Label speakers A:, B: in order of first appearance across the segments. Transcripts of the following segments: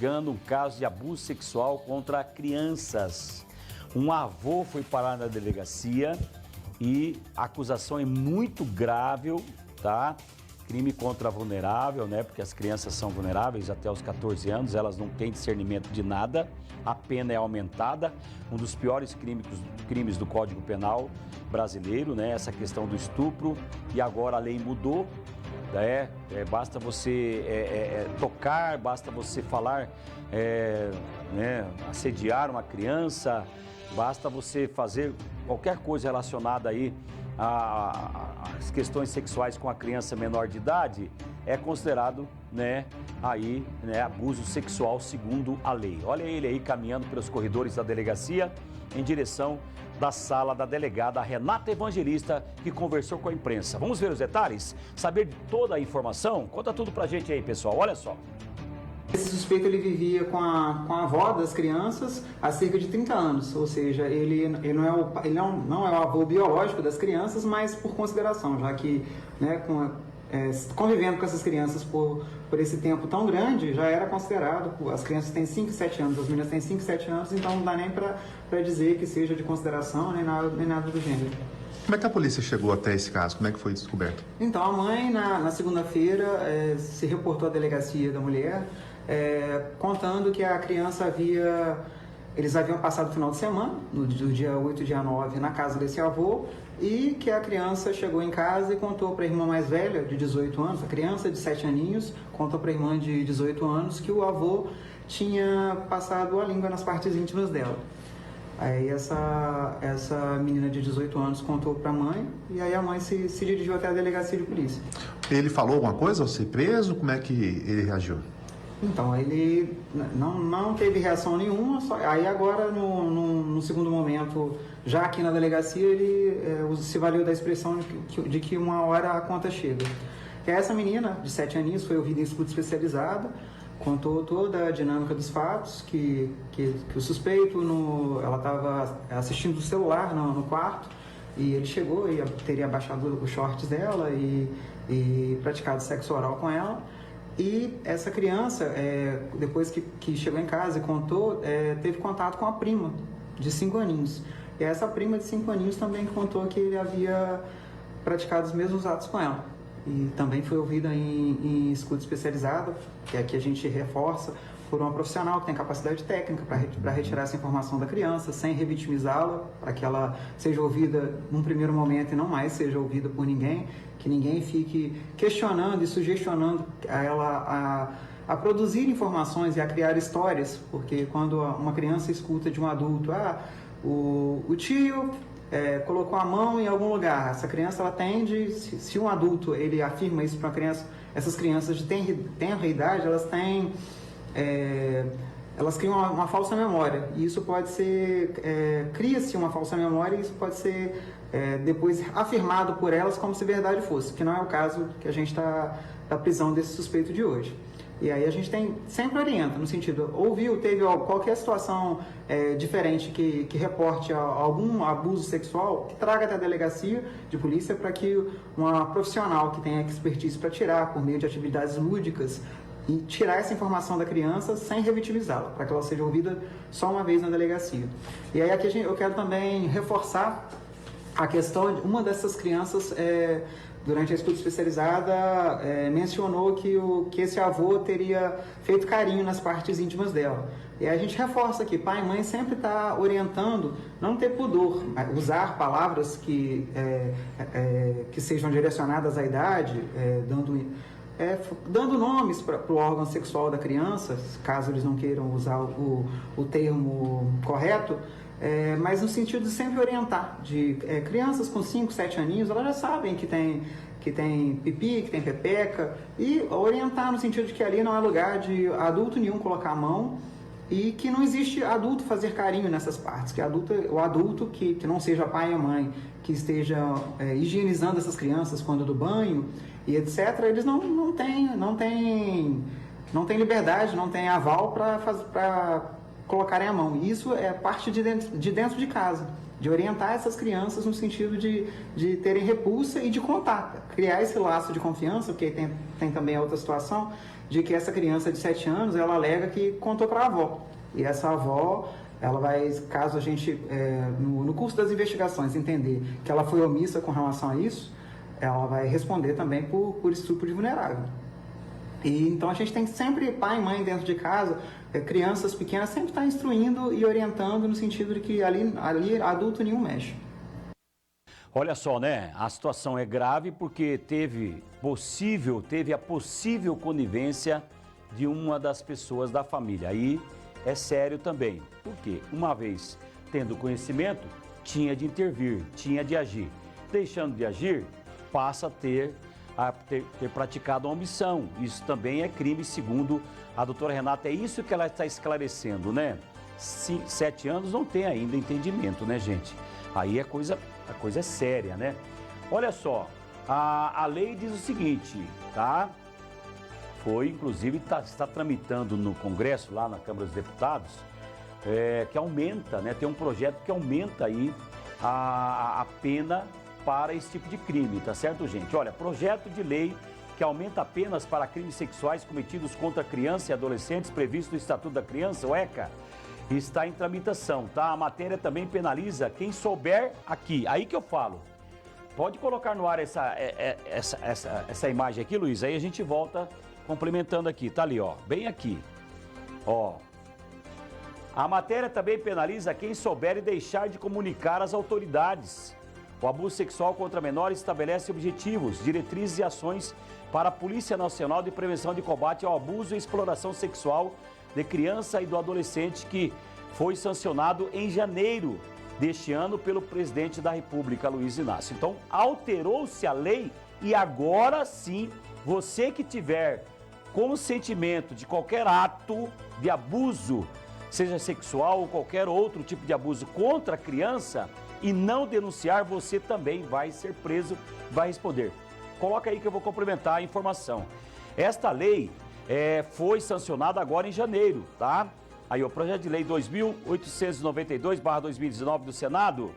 A: Um caso de abuso sexual contra crianças. Um avô foi parar na delegacia e a acusação é muito grave, tá? Crime contra vulnerável, né? Porque as crianças são vulneráveis até os 14 anos, elas não têm discernimento de nada, a pena é aumentada. Um dos piores crimes do Código Penal brasileiro, né? Essa questão do estupro, e agora a lei mudou. Basta você tocar, basta você falar, assediar uma criança, basta você fazer qualquer coisa relacionada aí às questões sexuais com a criança menor de idade, é considerado, abuso sexual segundo a lei. Olha ele aí caminhando pelos corredores da delegacia em direção da sala da delegada Renata Evangelista, que conversou com a imprensa. Vamos ver os detalhes? Saber de toda a informação? Conta tudo pra gente aí, pessoal. Olha só.
B: Esse suspeito ele vivia com a avó das crianças há cerca de 30 anos, ou seja, ele não é o avô biológico das crianças, mas por consideração, já que convivendo com essas crianças por esse tempo tão grande, já era considerado. As crianças têm 5, 7 anos, as meninas têm 5, 7 anos, então não dá nem para dizer que seja de consideração, nem nada do gênero.
C: Como é que a polícia chegou até esse caso? Como é que foi descoberto?
B: Então, a mãe, na segunda-feira, se reportou à delegacia da mulher, contando que a criança eles haviam passado o final de semana, do dia 8 e dia 9, na casa desse avô, e que a criança chegou em casa e contou para a irmã mais velha, de 18 anos, a criança de 7 aninhos, contou para a irmã de 18 anos que o avô tinha passado a língua nas partes íntimas dela. Aí essa menina de 18 anos contou para a mãe, e aí a mãe se dirigiu até a delegacia de polícia.
C: Ele falou alguma coisa ao ser preso? Como é que ele reagiu?
B: Então, ele não teve reação nenhuma, aí agora, no segundo momento, já aqui na delegacia, ele se valeu da expressão de que uma hora a conta chega. Que essa menina, de 7 aninhos, foi ouvida em escuta especializada, contou toda a dinâmica dos fatos, que o suspeito, ela estava assistindo o celular no quarto, e ele chegou e teria abaixado os shorts dela e praticado sexo oral com ela. E essa criança, depois que chegou em casa e contou, teve contato com a prima, de 5 aninhos. E essa prima de 5 aninhos também contou que ele havia praticado os mesmos atos com ela. E também foi ouvida em escuta especializada, que aqui a gente reforça, por uma profissional que tem capacidade técnica para retirar essa informação da criança, sem revitimizá-la, para que ela seja ouvida num primeiro momento e não mais seja ouvida por ninguém, que ninguém fique questionando e sugestionando a ela a produzir informações e a criar histórias, porque quando uma criança escuta de um adulto, o tio colocou a mão em algum lugar, essa criança ela tende, se um adulto ele afirma isso para uma criança, essas crianças de tenra idade, elas criam uma falsa memória, e isso pode ser, cria-se uma falsa memória, e isso pode ser depois afirmado por elas como se verdade fosse, que não é o caso que a gente está da prisão desse suspeito de hoje. E aí a gente sempre orienta, no sentido, teve qualquer situação diferente que reporte algum abuso sexual, que traga até a delegacia de polícia para que uma profissional que tenha expertise para tirar, por meio de atividades lúdicas, e tirar essa informação da criança sem revitimizá-la, para que ela seja ouvida só uma vez na delegacia. E aí aqui eu quero também reforçar a questão de uma dessas crianças, durante a escuta especializada, mencionou que esse avô teria feito carinho nas partes íntimas dela. E aí a gente reforça aqui, pai e mãe sempre está orientando não ter pudor, usar palavras que sejam direcionadas à idade, dando nomes para o órgão sexual da criança, caso eles não queiram usar o termo correto, mas no sentido de sempre orientar. Crianças com 5, 7 aninhos, elas já sabem que tem pipi, que tem pepeca, e orientar no sentido de que ali não é lugar de adulto nenhum colocar a mão, e que não existe adulto fazer carinho nessas partes, que o adulto que não seja pai ou mãe, que esteja higienizando essas crianças quando do banho e etc., eles não têm liberdade, não têm aval para colocarem a mão. E isso é parte de dentro de casa. de orientar essas crianças no sentido de terem repulsa e de contar, criar esse laço de confiança, porque tem também a outra situação de que essa criança de 7 anos, ela alega que contou para a avó, e essa avó, ela vai, caso a gente, no curso das investigações, entender que ela foi omissa com relação a isso, ela vai responder também por estupro de vulnerável. E então a gente tem sempre pai e mãe dentro de casa, crianças pequenas, sempre está instruindo e orientando no sentido de que ali adulto nenhum mexe.
A: Olha só, né? A situação é grave porque teve a possível conivência de uma das pessoas da família. Aí é sério também. Por quê? Uma vez tendo conhecimento, tinha de intervir, tinha de agir. Deixando de agir, passa a ter praticado a omissão. Isso também é crime, segundo a doutora Renata. É isso que ela está esclarecendo, né? 7 anos não tem ainda entendimento, né, gente? Aí a coisa é séria, né? Olha só, a lei diz o seguinte, tá? Inclusive, está tramitando no Congresso, lá na Câmara dos Deputados, que aumenta, né? Tem um projeto que aumenta aí a pena para esse tipo de crime, tá certo, gente? Olha, projeto de lei que aumenta penas para crimes sexuais cometidos contra crianças e adolescentes previsto no Estatuto da Criança, o ECA, está em tramitação, tá? A matéria também penaliza quem souber aqui. Aí que eu falo. Pode colocar no ar essa imagem aqui, Luiz, aí a gente volta complementando aqui, tá ali, ó, bem aqui, ó. A matéria também penaliza quem souber e deixar de comunicar às autoridades. O abuso sexual contra menores estabelece objetivos, diretrizes e ações para a Polícia Nacional de Prevenção de Combate ao Abuso e Exploração Sexual de Criança e do Adolescente, que foi sancionado em janeiro deste ano pelo presidente da República, Luiz Inácio. Então, alterou-se a lei e agora sim, você que tiver consentimento de qualquer ato de abuso, seja sexual ou qualquer outro tipo de abuso contra a criança, e não denunciar, você também vai ser preso, vai responder. Coloca aí que eu vou complementar a informação. Esta lei foi sancionada agora em janeiro, tá? Aí o projeto de lei 2892/2019 do Senado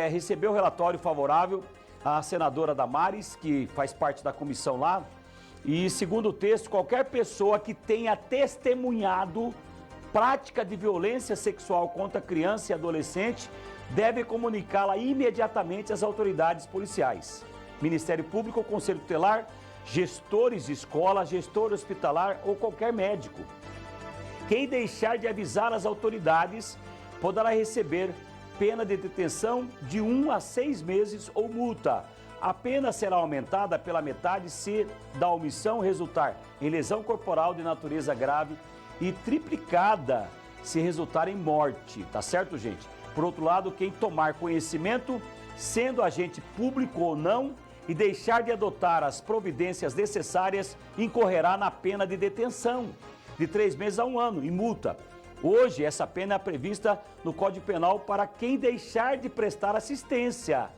A: recebeu relatório favorável à senadora Damares, que faz parte da comissão lá. E segundo o texto, qualquer pessoa que tenha testemunhado prática de violência sexual contra criança e adolescente deve comunicá-la imediatamente às autoridades policiais, Ministério Público, Conselho Tutelar, gestores de escola, gestor hospitalar ou qualquer médico. Quem deixar de avisar as autoridades poderá receber pena de detenção de 1 a 6 meses ou multa. A pena será aumentada pela metade se da omissão resultar em lesão corporal de natureza grave e triplicada se resultar em morte, tá certo, gente? Por outro lado, quem tomar conhecimento, sendo agente público ou não, e deixar de adotar as providências necessárias, incorrerá na pena de detenção de 3 meses a 1 ano e multa. Hoje, essa pena é prevista no Código Penal para quem deixar de prestar assistência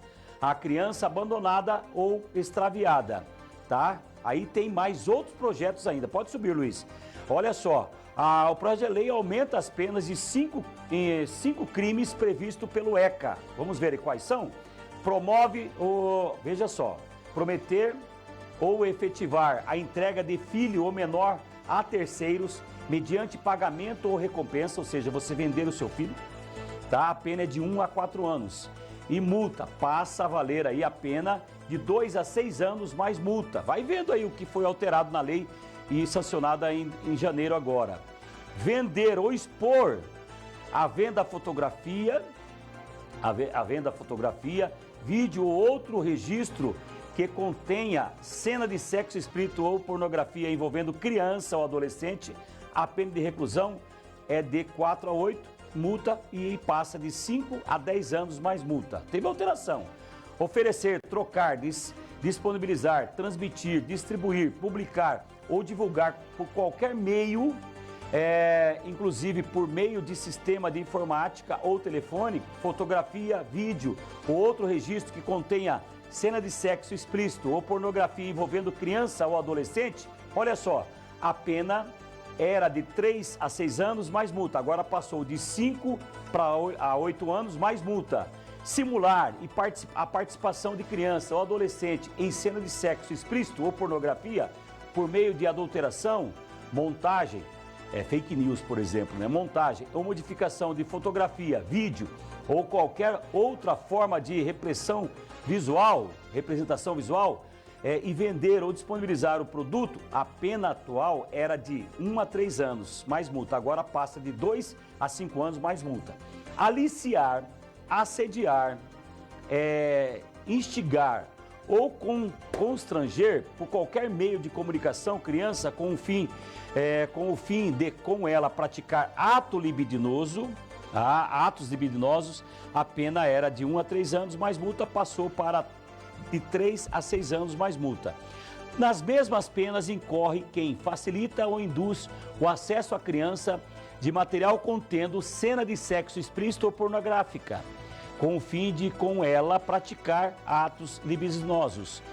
A: à criança abandonada ou extraviada, tá? Aí tem mais outros projetos ainda. Pode subir, Luiz. Olha só. O projeto de lei aumenta as penas de 5 crimes previstos pelo ECA. Vamos ver quais são? Promove veja só, prometer ou efetivar a entrega de filho ou menor a terceiros mediante pagamento ou recompensa, ou seja, você vender o seu filho, tá? A pena é de 1 a 4 anos. E multa, passa a valer aí a pena de 2 a 6 anos mais multa. Vai vendo aí o que foi alterado na lei e sancionada em janeiro agora. Vender ou expor a venda fotografia, vídeo ou outro registro que contenha cena de sexo explícito ou pornografia envolvendo criança ou adolescente, a pena de reclusão é de 4 a 8, multa, e passa de 5 a 10 anos mais multa. Teve alteração. Oferecer, trocar, disponibilizar, transmitir, distribuir, publicar ou divulgar por qualquer meio, inclusive por meio de sistema de informática ou telefone, fotografia, vídeo ou outro registro que contenha cena de sexo explícito ou pornografia envolvendo criança ou adolescente, olha só, a pena era de 3 a 6 anos mais multa, agora passou de 5 a 8 anos mais multa. Simular e a participação de criança ou adolescente em cena de sexo explícito ou pornografia por meio de adulteração, montagem, fake news, por exemplo, né? Montagem ou modificação de fotografia, vídeo ou qualquer outra forma de repressentação visual, e vender ou disponibilizar o produto, a pena atual era de 1 a 3 anos mais multa, agora passa de 2 a 5 anos mais multa. Aliciar, assediar, instigar ou constranger por qualquer meio de comunicação criança com o fim de com ela praticar atos libidinosos, a pena era de 1 a 3 anos mais multa, passou para de 3 a 6 anos mais multa. Nas mesmas penas incorre quem facilita ou induz o acesso à criança de material contendo cena de sexo explícito ou pornográfica, com o fim de com ela praticar atos libidinosos,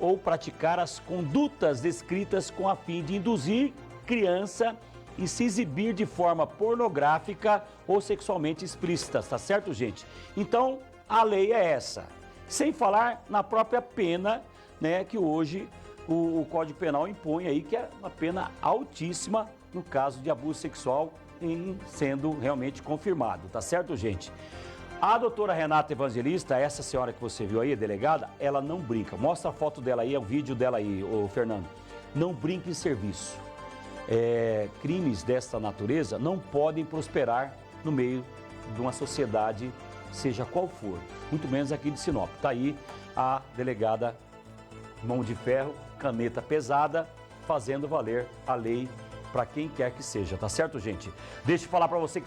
A: ou praticar as condutas descritas com a fim de induzir criança e se exibir de forma pornográfica ou sexualmente explícita, tá certo, gente? Então, a lei é essa. Sem falar na própria pena, né, que hoje o Código Penal impõe aí, que é uma pena altíssima no caso de abuso sexual sendo realmente confirmado, tá certo, gente? A doutora Renata Evangelista, essa senhora que você viu aí, a delegada, ela não brinca. Mostra a foto dela aí, é o vídeo dela aí, ô Fernando. Não brinca em serviço. Crimes desta natureza não podem prosperar no meio de uma sociedade, seja qual for, muito menos aqui de Sinop. Está aí a delegada mão de ferro, caneta pesada, fazendo valer a lei para quem quer que seja, tá certo, gente? Deixa eu falar para você que